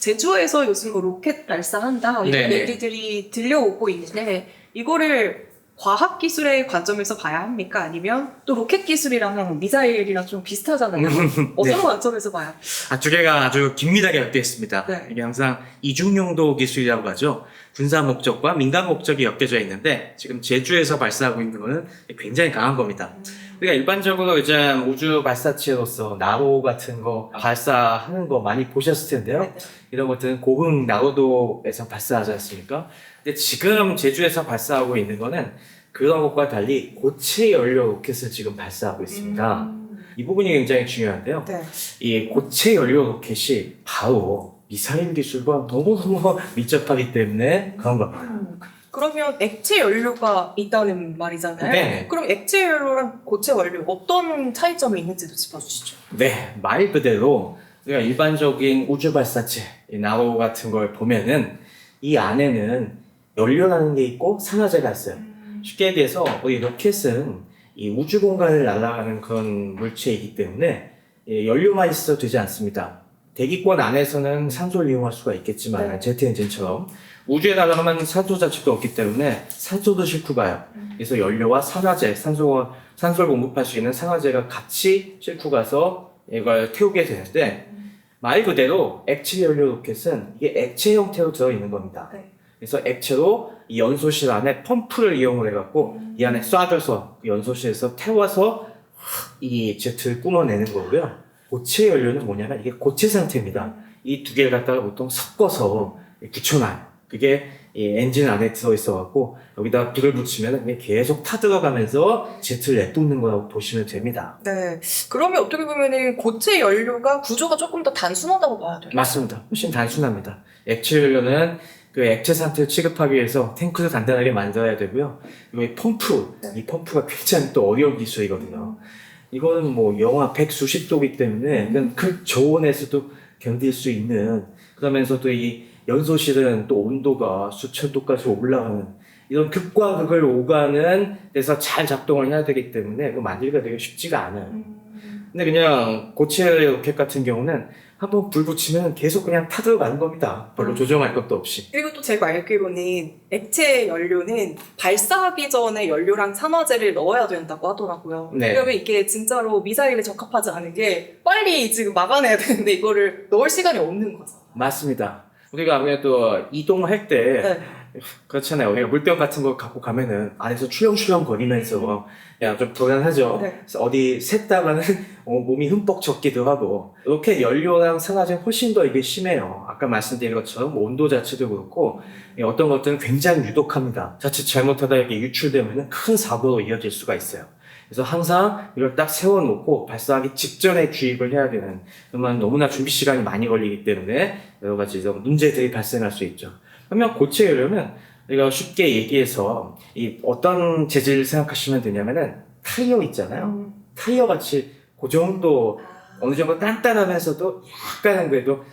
제주에서 요즘 뭐 로켓 발사한다 이런 네네. 얘기들이 들려오고 있는데 이거를 과학 기술의 관점에서 봐야 합니까? 아니면 또 로켓 기술이랑 미사일이랑 좀 비슷하잖아요. 어떤 관점에서 봐요? 두 개가 아주 긴밀하게 엮여 있습니다. 네. 이게 항상 이중용도 기술이라고 하죠. 군사 목적과 민간 목적이 엮여져 있는데 지금 제주에서 발사하고 있는 거는 굉장히 강한 겁니다. 우리가 일반적으로 이제 우주 발사체로서 나로 같은 거 발사하는 거 많이 보셨을 텐데요. 네. 이런 것들은 고흥 나로도에서 발사하지 않습니까? 근데 지금 제주에서 발사하고 있는 거는 그런 것과 달리 고체 연료 로켓을 지금 발사하고 있습니다. 이 부분이 굉장히 중요한데요. 네. 이 고체 연료 로켓이 바로 미사일 기술과 너무너무 밀접하기 때문에 그런 겁니다. 그러면 액체 연료가 있다는 말이잖아요. 네. 그럼 액체 연료랑 고체 연료 어떤 차이점이 있는지도 짚어주시죠. 네, 말 그대로 우리가 일반적인 우주 발사체, 이 나로 같은 걸 보면은 이 안에는 연료라는 게 있고 산화제가 있어요. 쉽게 얘기해서 우리 로켓은 이 우주 공간을 날아가는 그런 물체이기 때문에 연료만 있어도 되지 않습니다. 대기권 안에서는 산소를 이용할 수가 있겠지만 네. 제트 엔진처럼 우주에 날아가면 산소 자체가 없기 때문에 산소도 싣고 가요. 그래서 연료와 산화제, 산소를 공급할 수 있는 산화제가 같이 싣고 가서 이걸 태우게 되는데 말 그대로 액체 연료 로켓은 이게 액체 형태로 들어있는 겁니다. 네. 그래서 액체로 이 연소실 안에 펌프를 이용을 해갖고 이 안에 쏴줘서 그 연소실에서 태워서 이 제트를 뿜어내는 거고요. 고체 연료는 뭐냐면 이게 고체 상태입니다. 이 두 개를 갖다가 보통 섞어서 붙여놔요. 그게 이 엔진 안에 들어있어갖고 여기다 불을 붙이면 그게 계속 타들어가면서 제트를 내뿜는 거라고 보시면 됩니다. 네. 그러면 어떻게 보면은 고체 연료가 구조가 조금 더 단순하다고 봐야 돼요. 맞습니다. 훨씬 단순합니다. 액체 연료는 그 액체 상태를 취급하기 위해서 탱크를 간단하게 만들어야 되고요. 이 펌프, 이 펌프가 굉장히 또 어려운 기술이거든요. 이거는 뭐 영하 100수십 도이기 때문에 그 저온에서도 견딜 수 있는, 그러면서도 이 연소실은 또 온도가 수천 도까지 올라가는 이런 극과 극을 오가는 데서 잘 작동을 해야 되기 때문에 그 만들기가 되게 쉽지가 않아요. 근데 그냥 고체 로켓 같은 경우는 한번 불 붙이면 계속 그냥 타들어가는 겁니다. 별로 조정할 것도 없이. 그리고 또 제가 알기로는 액체 연료는 발사하기 전에 연료랑 산화제를 넣어야 된다고 하더라고요. 네. 그러면 이게 진짜로 미사일에 적합하지 않은 게 빨리 지금 막아내야 되는데 이거를 넣을 시간이 없는 거죠. 맞습니다. 우리가 아무래도 이동할 때 네. 그렇잖아요. 우리가 물병 같은 거 갖고 가면은 안에서 추렁추렁 거리면서 야, 좀 불안하죠. 네. 그래서 어디 샜다가는 몸이 흠뻑 젖기도 하고, 이렇게 연료랑 산화제는 훨씬 더 이게 심해요. 아까 말씀드린 것처럼 온도 자체도 그렇고 어떤 것들은 굉장히 유독합니다. 자칫 잘못하다 이렇게 유출되면 큰 사고로 이어질 수가 있어요. 그래서 항상 이걸 딱 세워놓고 발사하기 직전에 주입을 해야 되는, 그러면 너무나 준비 시간이 많이 걸리기 때문에 여러 가지 문제들이 발생할 수 있죠. 그러면 고체 연료는 우리가 쉽게 얘기해서 이 어떤 재질을 생각하시면 되냐면은 타이어 있잖아요. 타이어 같이 그 정도 어느 정도 단단하면서도 약간은 그래도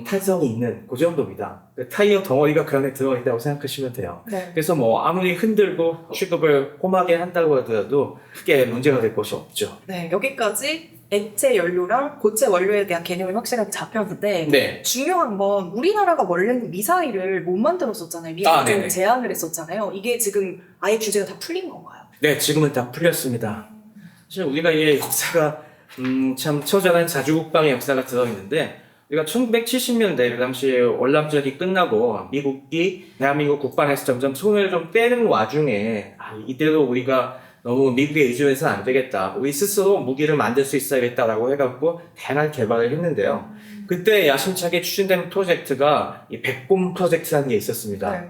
탄성이 있는 그 정도입니다. 타이어 덩어리가 그 안에 들어있다고 생각하시면 돼요. 네. 그래서 뭐 아무리 흔들고 취급을 험하게 한다고 하더라도 크게 문제가 될 것이 없죠. 네, 여기까지 액체 연료랑 고체 원료에 대한 개념이 확실하게 잡혔는데 네. 중요한 건 우리나라가 원래는 미사일을 못 만들었었잖아요. 미국이 네네. 제한을 했었잖아요. 이게 지금 아예 규제가 다 풀린 건가요? 네, 지금은 다 풀렸습니다. 사실 우리가 이 역사가 참 처절한 자주국방의 역사가 들어있는데, 우리가 1970년대 그 당시에 월남전이 끝나고 미국이 대한민국 국방에서 점점 손을 좀 빼는 와중에 이대로 우리가 너무 미국에 의존해서는 안 되겠다, 우리 스스로 무기를 만들 수 있어야겠다라고 해갖고 다양한 개발을 했는데요. 그때 야심차게 추진된 프로젝트가 이 백곰 프로젝트라는 게 있었습니다. 네.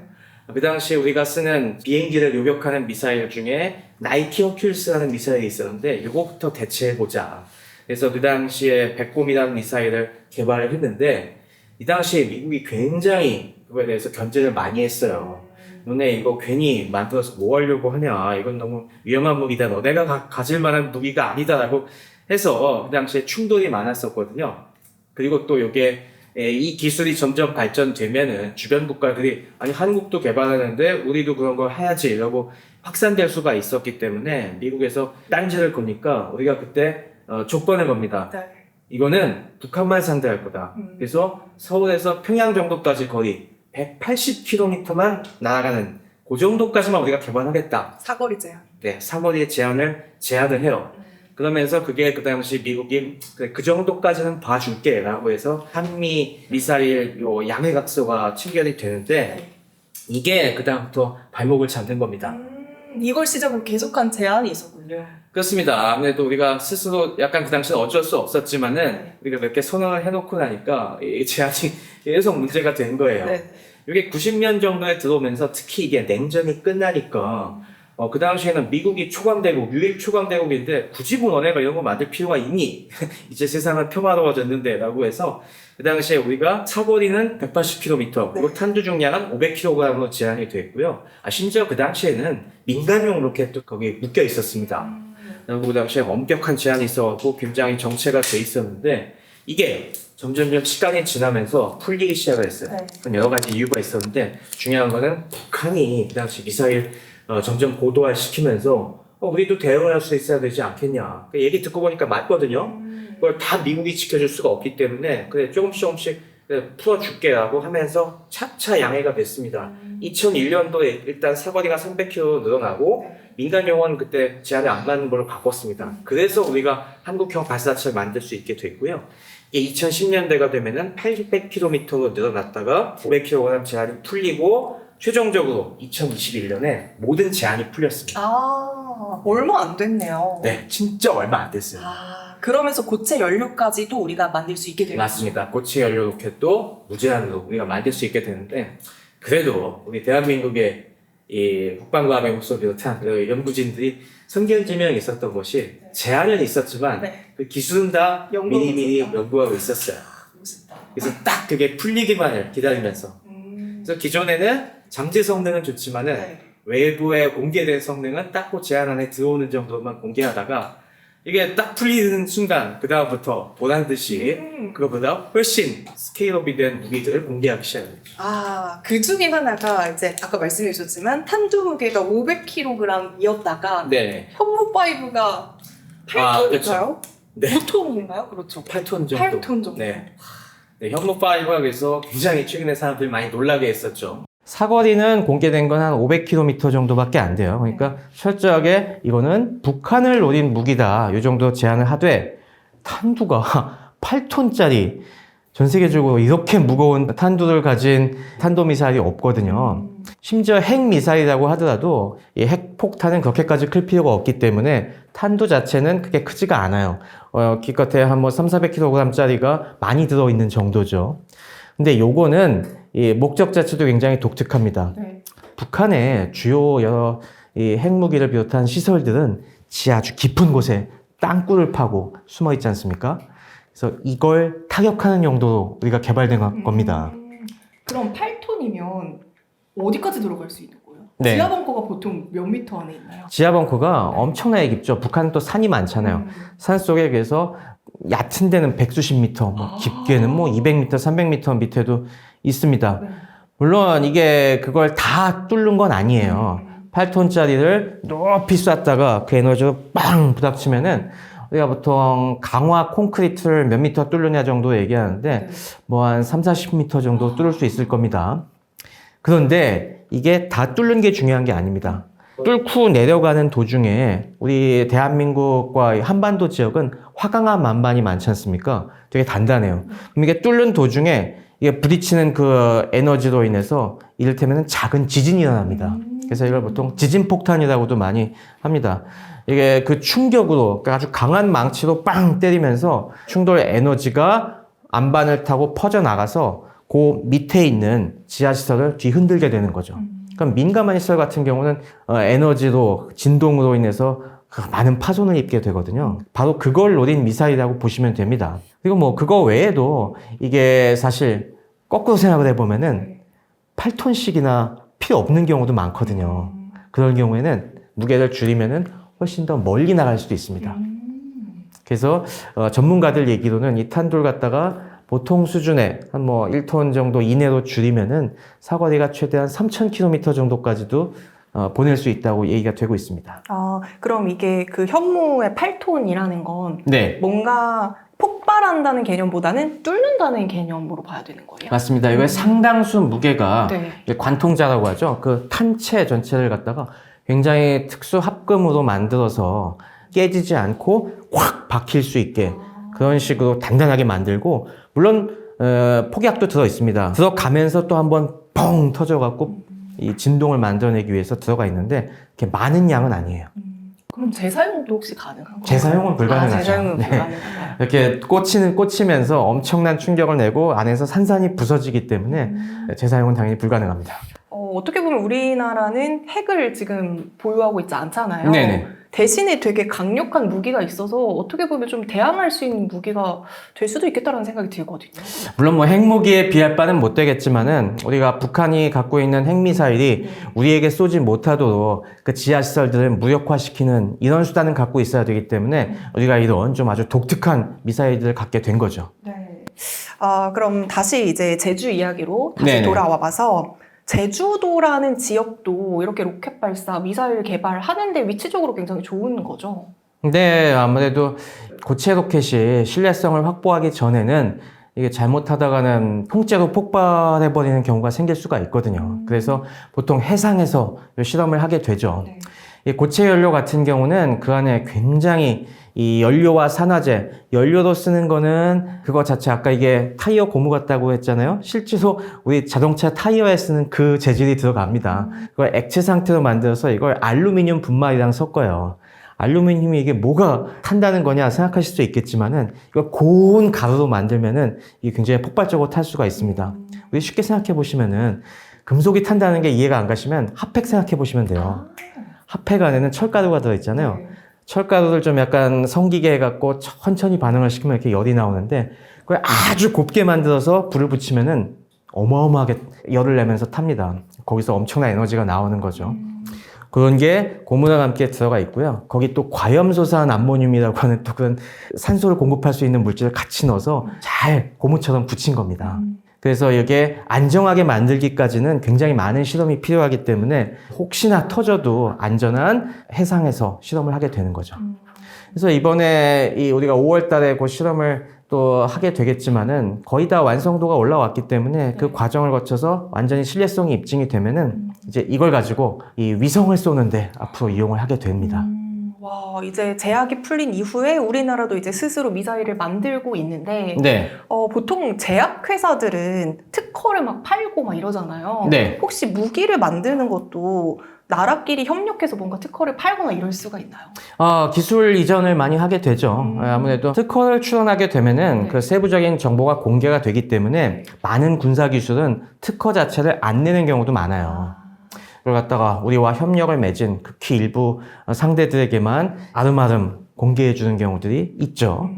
그 당시에 우리가 쓰는 비행기를 요격하는 미사일 중에 나이키 허큘스라는 미사일이 있었는데 이거부터 대체해보자. 그래서 그 당시에 백곰이라는 미사일을 개발을 했는데, 이 당시에 미국이 굉장히 그거에 대해서 견제를 많이 했어요. 너네 이거 괜히 만들어서 뭐 하려고 하냐, 이건 너무 위험한 무기다, 너네가 가질 만한 무기가 아니다라고 해서 그 당시에 충돌이 많았었거든요. 그리고 또 이게 이 기술이 점점 발전되면은 주변 국가들이 아니 한국도 개발하는데 우리도 그런 걸 해야지 이러고 확산될 수가 있었기 때문에 미국에서 딴지를 거니까 우리가 그때 조건을 겁니다. 네. 이거는 북한만 상대할 거다. 그래서 서울에서 평양 정도까지 거리 180km만 날아가는 그 정도까지만 우리가 개발하겠다. 사거리 제한. 네, 사거리의 제한을 해요. 그러면서 그게 그 당시 미국이 그 정도까지는 봐줄게 라고 해서 한미 미사일 요 양해각서가 체결이 되는데 네. 이게 그다음부터 발목을 잡는 겁니다. 이걸 시작으로 계속한 제한이 있었군요. 그렇습니다. 아무래도 우리가 스스로 약간 그 당시는 어쩔 수 없었지만은 네. 우리가 몇 개 선언을 해놓고 나니까 이 제한이 계속 문제가 된 거예요. 네. 이게 90년 정도에 들어오면서 특히 이게 냉전이 끝나니까 그 당시에는 미국이 초강대국, 유일 초강대국인데 굳이 뭐 너네가 이런 거 만들 필요가 있니? 이제 세상은 평화로워졌는데 라고 해서 그 당시에 우리가 사거리는 180km, 그리고 탄두 중량은 500kg으로 제한이 됐고요. 심지어 그 당시에는 민간용 로켓도 거기 묶여 있었습니다. 그리고 그 당시에 엄격한 제한이 있어갖고 굉장히 정체가 돼 있었는데 이게 점점점 시간이 지나면서 풀리기 시작을 했어요. 네. 여러 가지 이유가 있었는데 중요한 거는 북한이 그 당시 미사일 점점 고도화 시키면서 우리도 대응을 할 수 있어야 되지 않겠냐. 그 얘기 듣고 보니까 맞거든요. 그걸 다 미국이 지켜줄 수가 없기 때문에 그래 조금씩 그래, 풀어줄게라고 하면서 차차 양해가 됐습니다. 2001년도에 일단 사거리가 300km 늘어나고 민간용은 그때 제한을 안 받는 걸로 바꿨습니다. 그래서 우리가 한국형 발사체를 만들 수 있게 됐고요. 2010년대가 되면은 800km로 늘어났다가 500kg 제한이 풀리고 최종적으로 2021년에 모든 제한이 풀렸습니다. 얼마 안 됐네요. 네, 진짜 얼마 안 됐어요. 그러면서 고체 연료까지도 우리가 만들 수 있게 되는 맞습니다. 고체 연료 로켓도 무제한으로 우리가 만들 수 있게 되는데 그래도 우리 대한민국의 이 국방과학연구소 비롯한 그 연구진들이 선견지명이 있었던 것이 제한은 있었지만 네. 그 기술은 다 연구하고 미리미리 있었다. 연구하고 있었어요. 멋있다. 그래서 딱 그게 풀리기만을 기다리면서 그래서 기존에는 잠재 성능은 좋지만은 네. 외부에 공개된 성능은 딱 그 제한 안에 들어오는 정도만 공개하다가 이게 딱 풀리는 순간 그 다음부터 보란 듯이 그거보다 훨씬 스케일업이 된 무기들을 공개하기 시작합니다. 그 중에 하나가 이제 아까 말씀해 주셨지만 탄두 무게가 500kg이었다가 네. 현무5가 8톤인가요? 그렇죠. 네. 5톤인가요? 그렇죠. 8톤 정도. 8톤 정도. 네. 네, 현무5가 그래서 굉장히 최근에 사람들이 많이 놀라게 했었죠. 사거리는 공개된 건 한 500km 정도밖에 안 돼요. 그러니까 철저하게 이거는 북한을 노린 무기다. 이 정도 제한을 하되 탄두가 8톤짜리 전 세계적으로 이렇게 무거운 탄두를 가진 탄도미사일이 없거든요. 심지어 핵미사일이라고 하더라도 이 핵폭탄은 그렇게까지 클 필요가 없기 때문에 탄두 자체는 그렇게 크지가 않아요. 기껏해야 한 300-400kg짜리가 많이 들어있는 정도죠. 근데 요거는 이 목적 자체도 굉장히 독특합니다. 네. 북한의 주요 여러 이 핵무기를 비롯한 시설들은 지하 아주 깊은 곳에 땅굴을 파고 숨어 있지 않습니까? 그래서 이걸 타격하는 용도로 우리가 개발된 겁니다. 그럼 8톤이면 어디까지 들어갈 수 있는 거예요? 네. 지하 벙커가 보통 몇 미터 안에 있나요? 지하 벙커가 엄청나게 깊죠. 북한은 또 산이 많잖아요. 산 속에 그래서 얕은 데는 100수십 미터, 깊게는 200m, 300m 밑에도 있습니다. 네. 물론 이게 그걸 다 뚫는 건 아니에요. 8톤짜리를 높이 쐈다가 그 에너지로 빵 부닥치면은 우리가 보통 강화 콘크리트를 몇 미터 뚫느냐 정도 얘기하는데 한 3, 40m 정도 뚫을 수 있을 겁니다. 그런데 이게 다 뚫는 게 중요한 게 아닙니다. 뚫고 내려가는 도중에 우리 대한민국과 한반도 지역은 화강암 만반이 많지 않습니까? 되게 단단해요. 그럼 이게 뚫는 도중에 이게 부딪히는 그 에너지로 인해서 이를테면 작은 지진이 일어납니다. 그래서 이걸 보통 지진폭탄이라고도 많이 합니다. 이게 그 충격으로 아주 강한 망치로 빵 때리면서 충돌 에너지가 안반을 타고 퍼져나가서 그 밑에 있는 지하시설을 뒤흔들게 되는 거죠. 그럼 민감한 시설 같은 경우는 에너지로 진동으로 인해서 많은 파손을 입게 되거든요. 바로 그걸 노린 미사일이라고 보시면 됩니다. 그리고 그거 외에도 이게 사실 거꾸로 생각을 해보면은 8톤씩이나 필요 없는 경우도 많거든요. 그런 경우에는 무게를 줄이면은 훨씬 더 멀리 나갈 수도 있습니다. 그래서 전문가들 얘기로는 이 탄두를 갖다가 보통 수준의 한 1톤 정도 이내로 줄이면은 사거리가 최대한 3,000km 정도까지도 보낼 수 있다고 얘기가 되고 있습니다. 그럼 이게 그 현무의 8톤이라는 건 네. 뭔가 폭발한다는 개념보다는 뚫는다는 개념으로 봐야 되는 거예요. 맞습니다. 이거의 상당수 무게가 네. 관통자라고 하죠. 그 탄체 전체를 갖다가 굉장히 특수 합금으로 만들어서 깨지지 않고 확 박힐 수 있게 그런 식으로 단단하게 만들고, 물론 폭약도 들어 있습니다. 들어가면서 또 한번 뻥 터져갖고 이 진동을 만들어내기 위해서 들어가 있는데 그렇게 많은 양은 아니에요. 그럼 재사용도 혹시 가능한가요? 재사용은 불가능하죠. 재사용은 네. 불가능한가요? 이렇게 꽂히면서 엄청난 충격을 내고 안에서 산산이 부서지기 때문에 재사용은 당연히 불가능합니다. 어떻게 보면 우리나라는 핵을 지금 보유하고 있지 않잖아요. 네네. 대신에 되게 강력한 무기가 있어서 어떻게 보면 좀 대항할 수 있는 무기가 될 수도 있겠다라는 생각이 들거든요. 물론 뭐 핵무기에 비할 바는 못 되겠지만은 우리가 북한이 갖고 있는 핵미사일이 우리에게 쏘지 못하도록 그 지하시설들을 무력화시키는 이런 수단은 갖고 있어야 되기 때문에 우리가 이런 좀 아주 독특한 미사일들을 갖게 된 거죠. 네. 그럼 다시 이제 제주 이야기로 다시 네네. 돌아와 봐서 제주도라는 지역도 이렇게 로켓 발사, 미사일 개발하는데 위치적으로 굉장히 좋은 거죠. 근데 아무래도 고체 로켓이 신뢰성을 확보하기 전에는 이게 잘못하다가는 통째로 폭발해버리는 경우가 생길 수가 있거든요. 그래서 보통 해상에서 실험을 하게 되죠. 네. 이 고체 연료 같은 경우는 그 안에 굉장히 이 연료와 산화제, 연료로 쓰는 거는 그거 자체 아까 이게 타이어 고무 같다고 했잖아요. 실제로 우리 자동차 타이어에 쓰는 그 재질이 들어갑니다. 그걸 액체 상태로 만들어서 이걸 알루미늄 분말이랑 섞어요. 알루미늄이 이게 뭐가 탄다는 거냐 생각하실 수 있겠지만은 이걸 고운 가루로 만들면은 이게 굉장히 폭발적으로 탈 수가 있습니다. 우리 쉽게 생각해 보시면은 금속이 탄다는 게 이해가 안 가시면 핫팩 생각해 보시면 돼요. 핫팩 안에는 철가루가 들어있잖아요. 철가루를 좀 약간 성기게 해갖고 천천히 반응을 시키면 이렇게 열이 나오는데 그걸 아주 곱게 만들어서 불을 붙이면은 어마어마하게 열을 내면서 탑니다. 거기서 엄청난 에너지가 나오는 거죠. 그런 게 고무랑 함께 들어가 있고요. 거기 또 과염소산 암모늄이라고 하는 또 그런 산소를 공급할 수 있는 물질을 같이 넣어서 잘 고무처럼 붙인 겁니다. 그래서 이게 안정하게 만들기까지는 굉장히 많은 실험이 필요하기 때문에 혹시나 터져도 안전한 해상에서 실험을 하게 되는 거죠. 그래서 이번에 우리가 5월 달에 그 실험을 또 하게 되겠지만은 거의 다 완성도가 올라왔기 때문에 그 과정을 거쳐서 완전히 신뢰성이 입증이 되면은 이제 이걸 가지고 이 위성을 쏘는데 앞으로 이용을 하게 됩니다. 와, 이제 제약이 풀린 이후에 우리나라도 이제 스스로 미사일을 만들고 있는데 네. 보통 제약회사들은 특허를 막 팔고 막 이러잖아요. 네. 혹시 무기를 만드는 것도 나라끼리 협력해서 뭔가 특허를 팔거나 이럴 수가 있나요? 기술 이전을 많이 하게 되죠. 아무래도 특허를 출원하게 되면은 네. 그 세부적인 정보가 공개가 되기 때문에 많은 군사 기술은 특허 자체를 안 내는 경우도 많아요. 그걸 갖다가 우리와 협력을 맺은 극히 일부 상대들에게만 아름아름 공개해 주는 경우들이 있죠.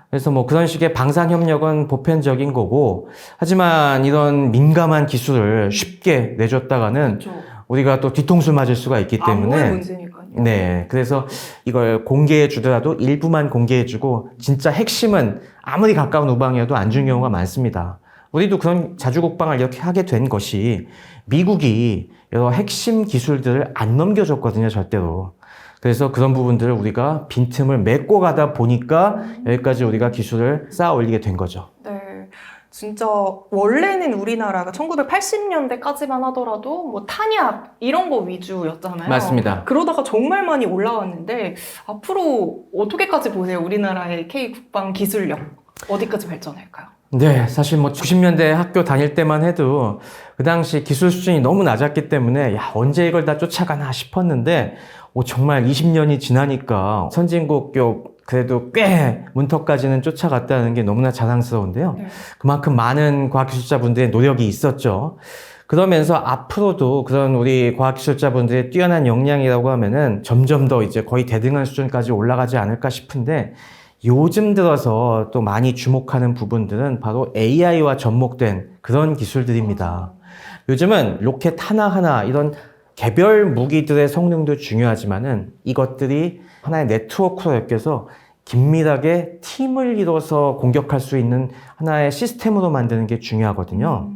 그래서 뭐 그런 식의 방산 협력은 보편적인 거고, 하지만 이런 민감한 기술을 쉽게 내줬다가는 그렇죠. 우리가 또 뒤통수 맞을 수가 있기 암호의 때문에 문제니까요. 네, 그래서 이걸 공개해 주더라도 일부만 공개해 주고 진짜 핵심은 아무리 가까운 우방이어도 안 주는 경우가 많습니다. 우리도 그런 자주국방을 이렇게 하게 된 것이 미국이 여러 핵심 기술들을 안 넘겨줬거든요, 절대로. 그래서 그런 부분들을 우리가 빈틈을 메꿔 가다 보니까 여기까지 우리가 기술을 쌓아 올리게 된 거죠. 네. 진짜 원래는 우리나라가 1980년대까지만 하더라도 뭐 탄약 이런 거 위주였잖아요. 맞습니다. 그러다가 정말 많이 올라왔는데 앞으로 어떻게까지 보세요? 우리나라의 K 국방 기술력 어디까지 발전할까요? 네, 사실 뭐 90년대 학교 다닐 때만 해도 그 당시 기술 수준이 너무 낮았기 때문에 야, 언제 이걸 다 쫓아가나 싶었는데 정말 20년이 지나니까 선진국 그래도 꽤 문턱까지는 쫓아갔다는 게 너무나 자랑스러운데요. 네. 그만큼 많은 과학기술자분들의 노력이 있었죠. 그러면서 앞으로도 그런 우리 과학기술자분들의 뛰어난 역량이라고 하면은 점점 더 이제 거의 대등한 수준까지 올라가지 않을까 싶은데, 요즘 들어서 또 많이 주목하는 부분들은 바로 AI와 접목된 그런 기술들입니다. 요즘은 로켓 하나하나 이런 개별 무기들의 성능도 중요하지만은 이것들이 하나의 네트워크로 엮여서 긴밀하게 팀을 이뤄서 공격할 수 있는 하나의 시스템으로 만드는 게 중요하거든요.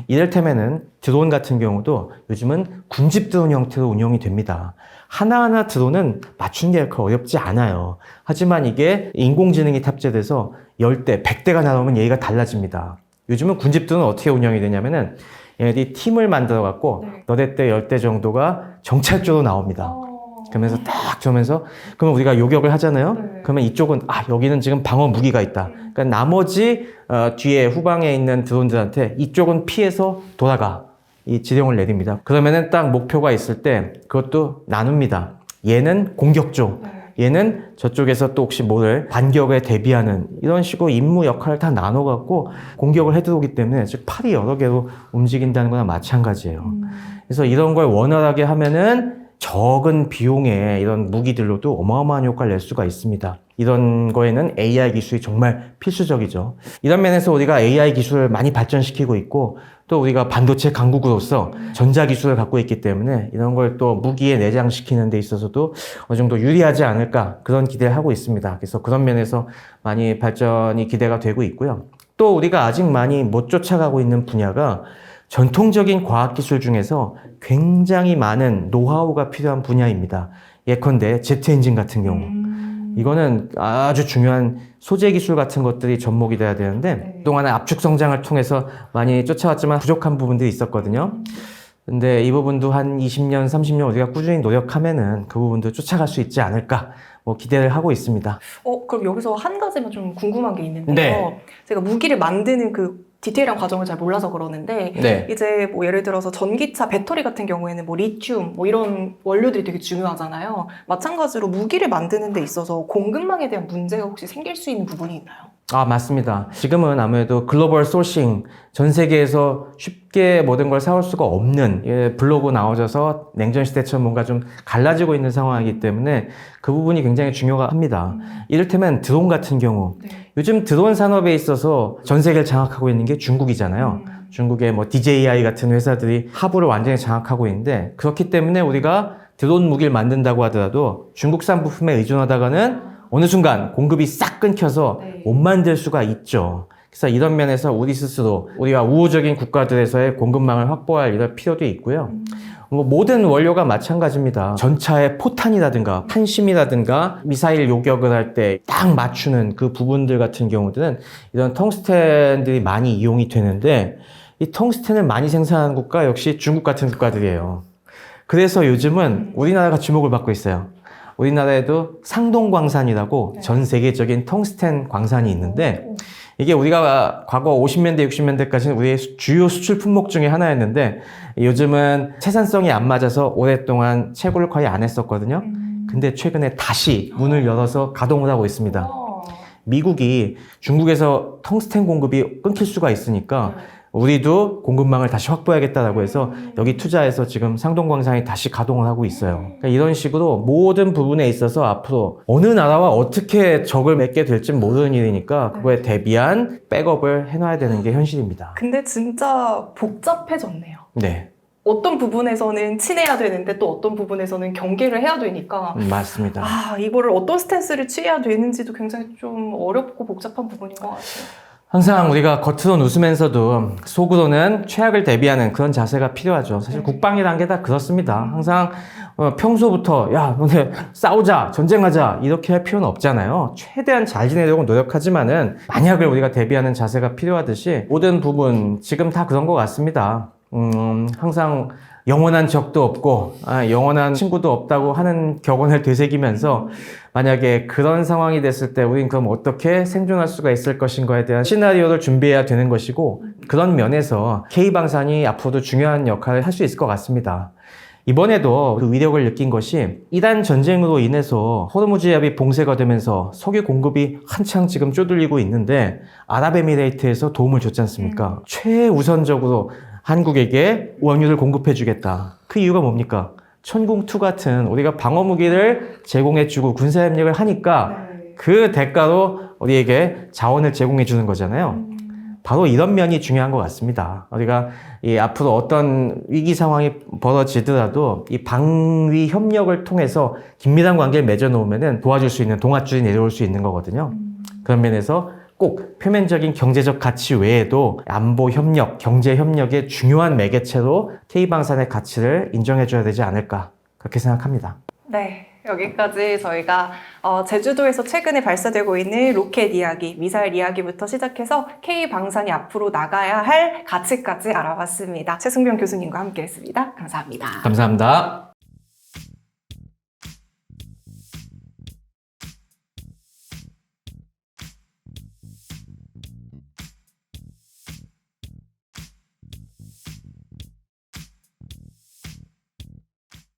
이를테면은 드론 같은 경우도 요즘은 군집 드론 형태로 운영이 됩니다. 하나하나 드론은 맞추는 게 그렇게 어렵지 않아요. 하지만 이게 인공지능이 탑재돼서 10대, 100대가 나오면 얘기가 달라집니다. 요즘은 군집 드론은 어떻게 운영이 되냐면은 얘네들이 팀을 만들어 갖고 네. 너댓 대 10대 정도가 정찰조로 나옵니다. 그러면서 딱 저면서 그러면 우리가 요격을 하잖아요. 네. 그러면 이쪽은 여기는 지금 방어 무기가 있다. 그러니까 나머지 뒤에 후방에 있는 드론들한테 이쪽은 피해서 돌아가 이 지령을 내립니다. 그러면은 딱 목표가 있을 때 그것도 나눕니다. 얘는 공격조, 얘는 저쪽에서 또 혹시 모를 반격에 대비하는 이런 식으로 임무 역할을 다 나눠갖고 공격을 해들어오기 때문에 즉 팔이 여러 개로 움직인다는 거나 마찬가지예요. 그래서 이런 걸 원활하게 하면은 적은 비용에 이런 무기들로도 어마어마한 효과를 낼 수가 있습니다. 이런 거에는 AI 기술이 정말 필수적이죠. 이런 면에서 우리가 AI 기술을 많이 발전시키고 있고 또 우리가 반도체 강국으로서 전자기술을 갖고 있기 때문에 이런 걸 또 무기에 내장시키는 데 있어서도 어느 정도 유리하지 않을까 그런 기대를 하고 있습니다. 그래서 그런 면에서 많이 발전이 기대가 되고 있고요. 또 우리가 아직 많이 못 쫓아가고 있는 분야가 전통적인 과학기술 중에서 굉장히 많은 노하우가 필요한 분야입니다. 예컨대 제트 엔진 같은 경우. 이거는 아주 중요한 소재 기술 같은 것들이 접목이 돼야 되는데 그동안은 압축 성장을 통해서 많이 쫓아왔지만 부족한 부분들이 있었거든요. 근데 이 부분도 한 20년, 30년 우리가 꾸준히 노력하면은 그 부분도 쫓아갈 수 있지 않을까 기대를 하고 있습니다. 그럼 여기서 한 가지만 좀 궁금한 게 있는데요. 네. 제가 무기를 만드는 그 디테일한 과정을 잘 몰라서 그러는데 네. 이제 뭐 예를 들어서 전기차 배터리 같은 경우에는 뭐 리튬 뭐 이런 원료들이 되게 중요하잖아요. 마찬가지로 무기를 만드는 데 있어서 공급망에 대한 문제가 혹시 생길 수 있는 부분이 있나요? 맞습니다. 지금은 아무래도 글로벌 소싱, 전 세계에서 쉽게 모든 걸 사올 수가 없는 블로그 나와져서 냉전 시대처럼 뭔가 좀 갈라지고 있는 상황이기 때문에 그 부분이 굉장히 중요합니다. 이를테면 드론 같은 경우 네. 요즘 드론 산업에 있어서 전 세계를 장악하고 있는 게 중국이잖아요. 중국의 뭐 DJI 같은 회사들이 하부를 완전히 장악하고 있는데 그렇기 때문에 우리가 드론 무기를 만든다고 하더라도 중국산 부품에 의존하다가는 어느 순간 공급이 싹 끊겨서 못 만들 수가 있죠. 그래서 이런 면에서 우리 스스로 우리가 우호적인 국가들에서의 공급망을 확보할 이런 필요도 있고요. 모든 원료가 마찬가지입니다. 전차의 포탄이라든가 탄심이라든가 미사일 요격을 할 때 딱 맞추는 그 부분들 같은 경우들은 이런 텅스텐들이 많이 이용이 되는데 이 텅스텐을 많이 생산하는 국가 역시 중국 같은 국가들이에요. 그래서 요즘은 우리나라가 주목을 받고 있어요. 우리나라에도 상동광산이라고 전 세계적인 텅스텐 광산이 있는데 이게 우리가 과거 50년대, 60년대까지는 우리의 주요 수출 품목 중에 하나였는데 요즘은 생산성이 안 맞아서 오랫동안 채굴을 거의 안 했었거든요. 근데 최근에 다시 문을 열어서 가동을 하고 있습니다. 미국이 중국에서 텅스텐 공급이 끊길 수가 있으니까 우리도 공급망을 다시 확보해야겠다라고 해서 여기 투자해서 지금 상동광산이 다시 가동을 하고 있어요. 그러니까 이런 식으로 모든 부분에 있어서 앞으로 어느 나라와 어떻게 적을 맺게 될지 모르는 일이니까 그거에 대비한 백업을 해놔야 되는 게 현실입니다. 근데 진짜 복잡해졌네요. 네. 어떤 부분에서는 친해야 되는데 또 어떤 부분에서는 경계를 해야 되니까 맞습니다. 이거를 어떤 스탠스를 취해야 되는지도 굉장히 좀 어렵고 복잡한 부분인 것 같아요. 항상 우리가 겉으로는 웃으면서도 속으로는 최악을 대비하는 그런 자세가 필요하죠. 사실 국방이라는 게 다 그렇습니다. 항상 평소부터 야 너네 싸우자 전쟁하자 이렇게 할 필요는 없잖아요. 최대한 잘 지내려고 노력하지만은 만약을 우리가 대비하는 자세가 필요하듯이 모든 부분 지금 다 그런 것 같습니다. 항상 영원한 적도 없고 영원한 친구도 없다고 하는 격언을 되새기면서 만약에 그런 상황이 됐을 때 우린 그럼 어떻게 생존할 수가 있을 것인가에 대한 시나리오를 준비해야 되는 것이고 그런 면에서 K방산이 앞으로도 중요한 역할을 할 수 있을 것 같습니다. 이번에도 그 위력을 느낀 것이 이란 전쟁으로 인해서 호르무즈 해협이 봉쇄가 되면서 석유 공급이 한창 지금 쪼들리고 있는데 아랍에미레이트에서 도움을 줬지 않습니까? 최우선적으로 한국에게 원유를 공급해주겠다. 그 이유가 뭡니까? 천궁2 같은 우리가 방어 무기를 제공해주고 군사협력을 하니까 그 대가로 우리에게 자원을 제공해주는 거잖아요. 바로 이런 면이 중요한 것 같습니다. 우리가 앞으로 어떤 위기 상황이 벌어지더라도 이 방위 협력을 통해서 긴밀한 관계를 맺어놓으면 도와줄 수 있는 동아줄이 내려올 수 있는 거거든요. 그런 면에서 꼭 표면적인 경제적 가치 외에도 안보 협력, 경제 협력의 중요한 매개체로 K방산의 가치를 인정해줘야 되지 않을까 그렇게 생각합니다. 네, 여기까지 저희가 제주도에서 최근에 발사되고 있는 로켓 이야기, 미사일 이야기부터 시작해서 K방산이 앞으로 나가야 할 가치까지 알아봤습니다. 최승병 교수님과 함께했습니다. 감사합니다. 감사합니다.